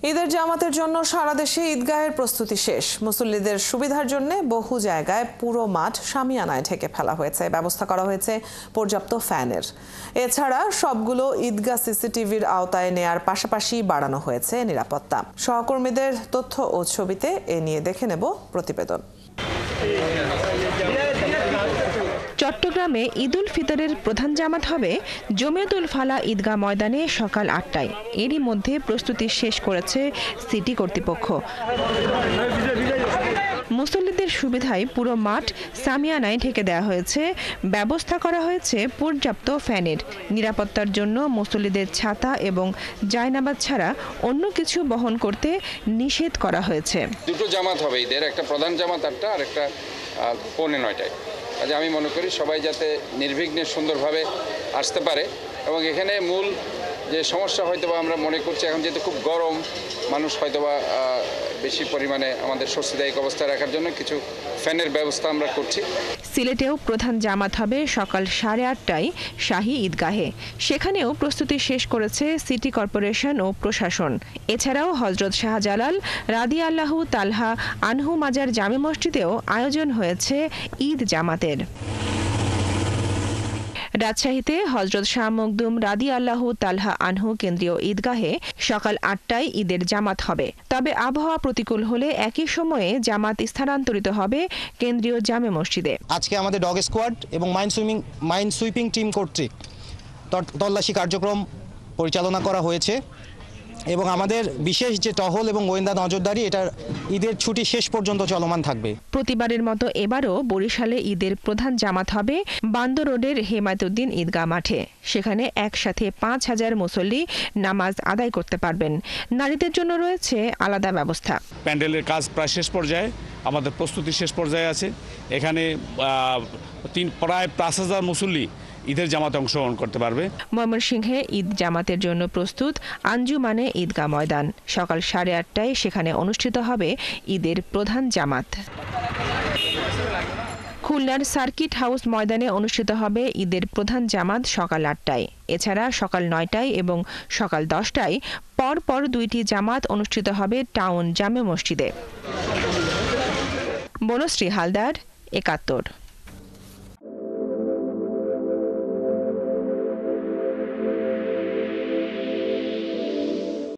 ঈদের জামাতের জন্য সারা দেশে ঈদগাহের প্রস্তুতি শেষ। মুসল্লিদের সুবিধার জন্য বহু জায়গায় পুরো মাঠ শামিয়ানায় ঢেকে ফেলা হয়েছে। ব্যবস্থা করা হয়েছে পর্যাপ্ত ফ্যানের। এছাড়া সবগুলো ঈদগাহ সিসিটিভির আওতায় নেয়ার পাশাপাশি বাড়ানো হয়েছে নিরাপত্তা। সহকর্মীদের তথ্য ও ছবিতে এ নিয়ে দেখে নেব প্রতিবেদন। চট্টগ্রামে ঈদুল ফিতরের প্রধান জামাত হবে জমিয়তুল ফালাহ ঈদগাহ ময়দানে সকাল ৮টায়। এরই মধ্যে প্রস্তুতি শেষ করেছে সিটি কর্তৃপক্ষ। মুসল্লিদের সুবিধায় পুরো মাঠ শামিয়ানায় ঢেকে দেওয়া হয়েছে। ব্যবস্থা করা হয়েছে পর্যাপ্ত ফ্যানের। নিরাপত্তার জন্য মুসল্লিদের ছাতা এবং জায়নামাজ ছাড়া অন্য কিছু বহন করতে নিষেধ করা হয়েছে। দুটো জামাত হবে ঈদের, একটা প্রধান জামাত আর একটা 9:45টায়। আজ আমি মনে করি সবাই যাতে নির্বিঘ্নে সুন্দরভাবে আসতে পারে। এবং এখানে মূল যে সমস্যা হয়তোবা আমরা মনে করছি, এখন যেহেতু খুব গরম, মানুষ হয়তোবা বেশি পরিমাণে আমাদের স্বস্তিদায়ক অবস্থায় রাখার জন্য কিছু ফ্যানের ব্যবস্থা আমরা করছি। সিলেটেও প্রধান জামাত হবে সকাল 8:30টায় শাহী ঈদগাহে। সেখানেও প্রস্তুতি শেষ করেছে সিটি কর্পোরেশন ও প্রশাসন। এছাড়াও হযরত শাহজালাল রাদিয়াল্লাহু তাআলা আনহু মাজার জামে মসজিদেও আয়োজন হয়েছে ঈদ জামাতের। রাজশাহীতে হযরত শাহ মখদুম রাদিয়াল্লাহু তাআলা আনহু কেন্দ্রীয় ঈদগাহে সকাল 8টায় ঈদের জামাত হবে। তবে আবহাওয়া প্রতিকূল হলে একই সময়ে জামাত স্থানান্তরিত হবে কেন্দ্রীয় জামে মসজিদে। আজকে আমাদের ডগ স্কোয়াড এবং মাইন সুইপিং টিম কর্তৃক তল্লাশি কার্যক্রম পরিচালনা করা হয়েছে এবং আমাদের বিশেষ যে টহল এবং গোয়েন্দা নজরদারি এটা ঈদের ছুটি শেষ পর্যন্ত চলমান থাকবে। প্রতিবারের মতো এবারও বরিশালে ঈদের প্রধান জামাত হবে বান্দর রোডের হেমায়েতুদ্দিন ঈদগাহ মাঠে। সেখানে একসাথে ৫,০০০ মুসল্লি নামাজ আদায় করতে পারবেন। নারীদের জন্য রয়েছে আলাদা ব্যবস্থা। প্যান্ডেলের কাজ প্রায় শেষ পর্যায়ে, আমাদের প্রস্তুতি শেষ পর্যায়ে আছে। এখানে প্রায় ৫,০০০ মুসল্লি ঈদের জামাতে অংশগ্রহণ করতে পারবে। ময়মনসিংহে ঈদ জামাতের জন্য প্রস্তুত আঞ্জুমানে ঈদগাহ ময়দান। সকাল 8:30টায় সেখানে অনুষ্ঠিত হবে ঈদের প্রধান জামাত। খুলনার সার্কিট হাউস ময়দানে অনুষ্ঠিত হবে ঈদের প্রধান জামাত সকাল 8টায়। এছাড়া সকাল 9টায় এবং সকাল 10টায় পরপর 2টি জামাত অনুষ্ঠিত হবে টাউন জামে মসজিদে। বনশ্রী হালদার, ৭১।